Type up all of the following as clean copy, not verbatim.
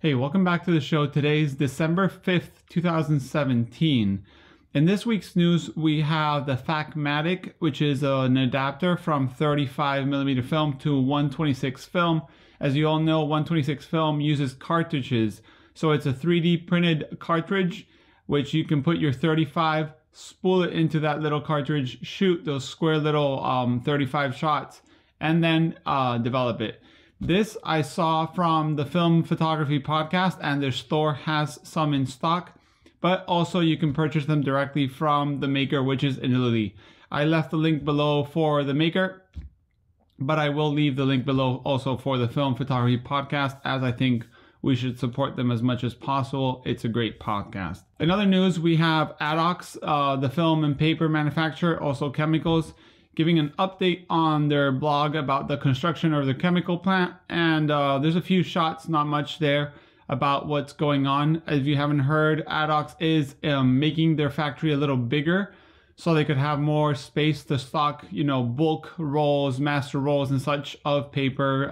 Hey, welcome back to the show. Today's December 5th, 2017. In this week's news, we have the Phacmatic, which is an adapter from 35mm film to 126 film. As you all know, 126 film uses cartridges. So it's a 3D printed cartridge, which you can put your 35, spool it into that little cartridge, shoot those square little 35 shots, and then develop it. This I saw from the Film Photography Podcast, and their store has some in stock, but also you can purchase them directly from the maker, which is in Italy. I left the link below for the maker, but I will leave the link below also for the Film Photography Podcast, as I think we should support them as much as possible. It's a great podcast. In other news, we have Adox, the film and paper manufacturer, also chemicals, giving an update on their blog about the construction of their chemical plant. And there's a few shots, not much there, about what's going on. If you haven't heard, Adox is making their factory a little bigger so they could have more space to stock, bulk rolls, master rolls and such of paper,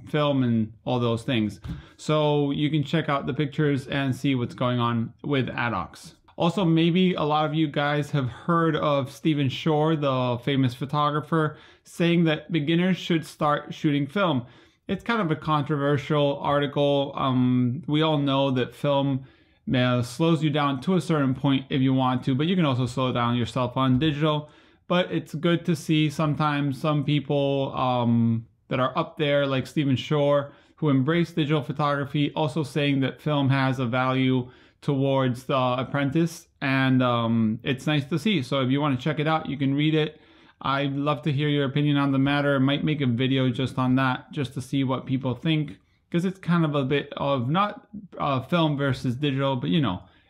film and all those things. So you can check out the pictures and see what's going on with Adox. Also, maybe a lot of you guys have heard of Stephen Shore, the famous photographer, saying that beginners should start shooting film. It's kind of a controversial article. We all know that film slows you down to a certain point if you want to, but you can also slow down yourself on digital. But it's good to see sometimes some people that are up there, like Stephen Shore, who embrace digital photography, also saying that film has a value towards the apprentice, and it's nice to see. So if you want to check it out, you can read it. I'd love to hear your opinion on the matter. I might make a video just on that, just to see what people think, because it's kind of a bit of not film versus digital, but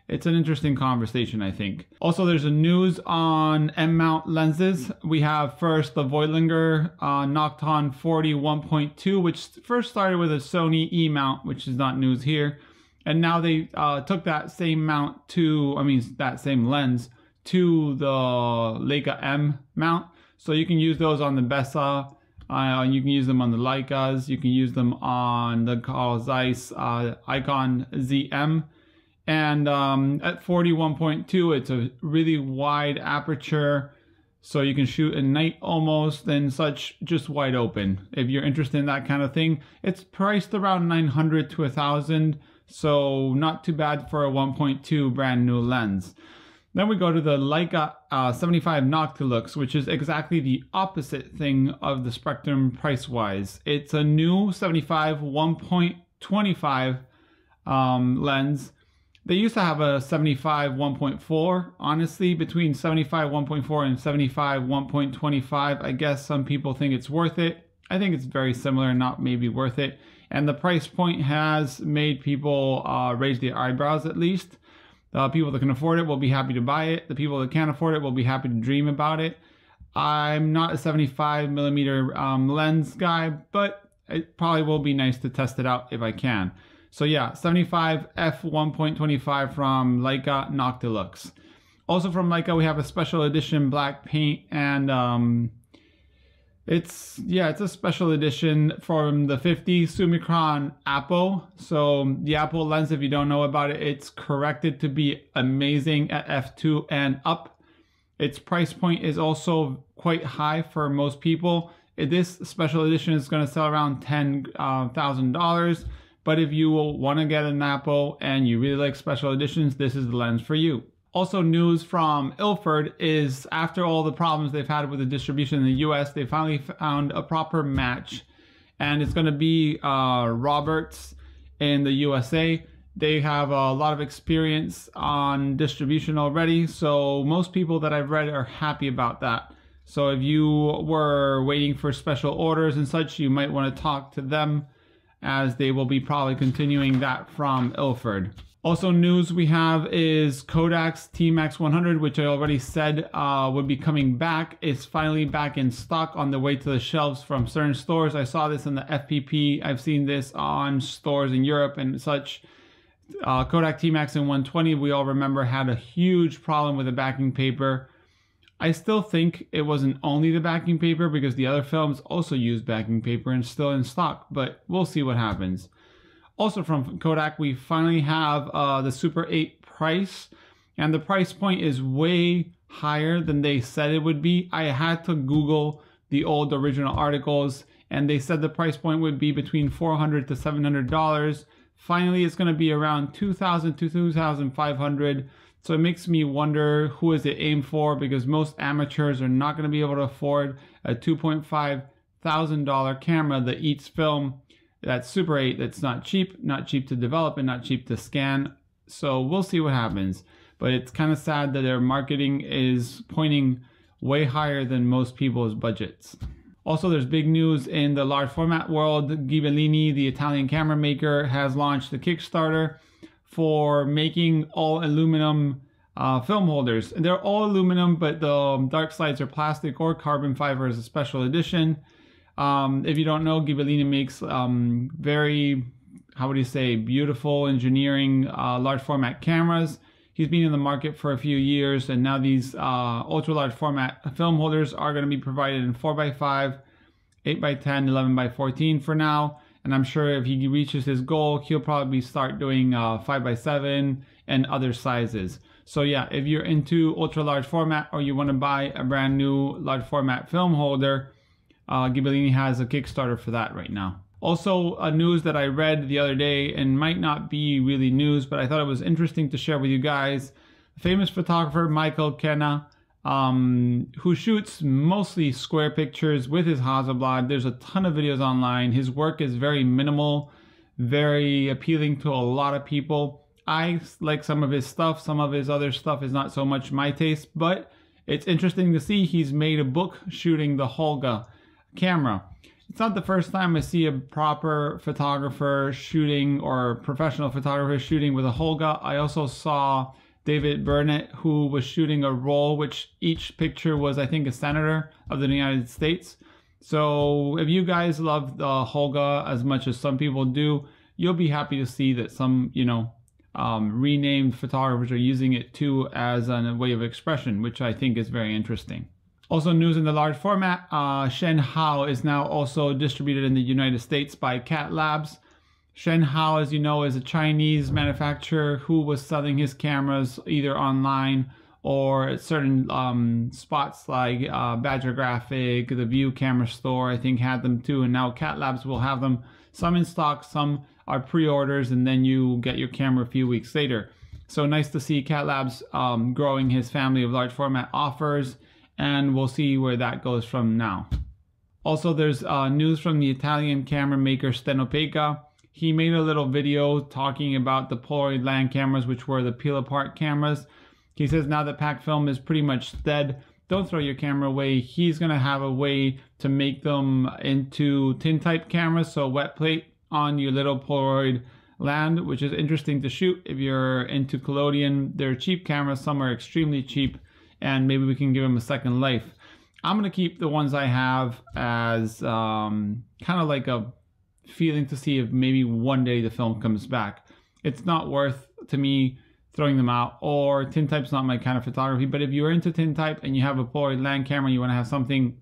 it's an interesting conversation, I think. Also, there's a news on M-mount lenses. We have first the Voigtlander Nokton 40 1.2, which first started with a Sony E-mount, which is not news here. And now they took that same mount that same lens to the Leica M mount. So you can use those on the Bessa, you can use them on the Leicas, you can use them on the Carl Zeiss Icon ZM. And at 40 1.2, it's a really wide aperture. So you can shoot at night almost and such, just wide open. If you're interested in that kind of thing, it's priced around 900 to 1,000. So not too bad for a 1.2 brand new lens. Then we go to the Leica 75 Noctilux, which is exactly the opposite thing of the Spectrum price-wise. It's a new 75 1.25 lens. They used to have a 75 1.4. Honestly, between 75 1.4 and 75 1.25, I guess some people think it's worth it. I think it's very similar, not maybe worth it. And the price point has made people raise their eyebrows, at least. The people that can afford it will be happy to buy it. The people that can't afford it will be happy to dream about it. I'm not a 75mm lens guy, but it probably will be nice to test it out if I can. So yeah, 75 f 1.25 from Leica Noctilux. Also from Leica, we have a special edition black paint, and it's a special edition from the 50 Summicron Apo. So the Apo lens, if you don't know about it, it's corrected to be amazing at f2 and up. Its price point is also quite high for most people. This special edition is going to sell around $10,000. But if you want to get an Apo and you really like special editions, this is the lens for you. Also, news from Ilford is after all the problems they've had with the distribution in the US, they finally found a proper match. And it's going to be Roberts in the USA. They have a lot of experience on distribution already. So most people that I've read are happy about that. So if you were waiting for special orders and such, you might want to talk to them, as they will be probably continuing that from Ilford. Also, news we have is Kodak's T-Max 100, which I already said would be coming back. It's finally back in stock, on the way to the shelves from certain stores. I saw this in the FPP. I've seen this on stores in Europe and such. Kodak T-Max in 120, we all remember, had a huge problem with the backing paper. I still think it wasn't only the backing paper, because the other films also use backing paper and still in stock, but we'll see what happens. Also from Kodak, we finally have the Super 8 price, and the price point is way higher than they said it would be. I had to Google the old original articles, and they said the price point would be between $400 to $700. Finally, it's going to be around $2,000 to $2,500. So it makes me wonder, who is it aimed for, because most amateurs are not going to be able to afford a $2,500 camera that eats film. That's Super 8. That's not cheap to develop, and not cheap to scan. So we'll see what happens. But it's kind of sad that their marketing is pointing way higher than most people's budgets. Also, there's big news in the large format world. Ghibellini, the Italian camera maker, has launched a Kickstarter for making all aluminum film holders. They're all aluminum, but the dark slides are plastic or carbon fiber as a special edition. If you don't know, Ghibellini makes very, how would you say, beautiful engineering large format cameras. He's been in the market for a few years, and now these ultra large format film holders are going to be provided in 4x5, 8x10, 11x14 for now. And I'm sure if he reaches his goal, he'll probably start doing 5x7 and other sizes. So yeah, if you're into ultra large format, or you want to buy a brand new large format film holder, Ghibellini has a Kickstarter for that right now. Also, a news that I read the other day, and might not be really news, but I thought it was interesting to share with you guys. Famous photographer Michael Kenna, who shoots mostly square pictures with his Hasselblad. There's a ton of videos online. His work is very minimal, very appealing to a lot of people. I like some of his stuff. Some of his other stuff is not so much my taste, but it's interesting to see he's made a book shooting the Holga camera. It's not the first time I see a proper photographer shooting, or professional photographer shooting with a Holga. I also saw David Burnett, who was shooting a roll, which each picture was, I think, a senator of the United States. So if you guys love the Holga as much as some people do, you'll be happy to see that some, renamed photographers are using it too as a way of expression, which I think is very interesting. Also, news in the large format, Shen Hao is now also distributed in the United States by Cat Labs. Shen Hao, as you know, is a Chinese manufacturer who was selling his cameras either online or at certain spots like Badger Graphic, the View Camera Store, I think, had them too. And now Cat Labs will have them, some in stock, some are pre-orders, and then you get your camera a few weeks later. So nice to see Cat Labs growing his family of large format offers, and we'll see where that goes from now. Also, there's news from the Italian camera maker Stenopeka. He made a little video talking about the Polaroid Land cameras, which were the peel apart cameras. He says now that pack film is pretty much dead, don't throw your camera away. He's gonna have a way to make them into tin type cameras, so wet plate on your little Polaroid Land, which is interesting to shoot if you're into collodion. They're cheap cameras, some are extremely cheap, and maybe we can give them a second life. I'm gonna keep the ones I have as kind of like a feeling to see if maybe one day the film comes back. It's not worth, to me, throwing them out, or tin type's not my kind of photography. But if you're into tin type and you have a Polaroid Land camera and you want to have something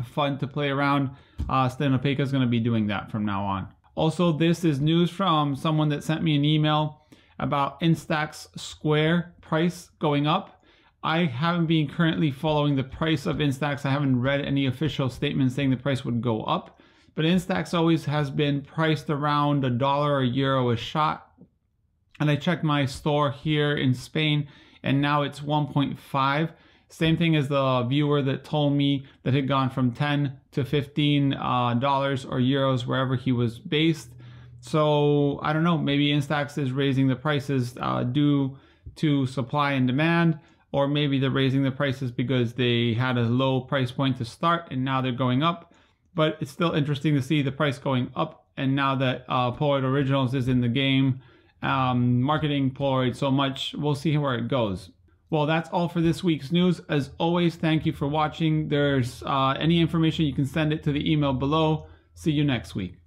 fun to play around, Stenopeka is going to be doing that from now on. Also, this is news from someone that sent me an email about Instax Square price going up. I haven't been currently following the price of Instax. I haven't read any official statement saying the price would go up, but Instax always has been priced around $1 or €1 a shot. And I checked my store here in Spain, and now it's 1.5. Same thing as the viewer that told me that it had gone from $10 to $15 or euros wherever he was based. So I don't know, maybe Instax is raising the prices due to supply and demand, or maybe they're raising the prices because they had a low price point to start and now they're going up. But it's still interesting to see the price going up, and now that Polaroid Originals is in the game, marketing Polaroid so much, we'll see where it goes. Well, that's all for this week's news. As always, thank you for watching. There's any information, you can send it to the email below. See you next week.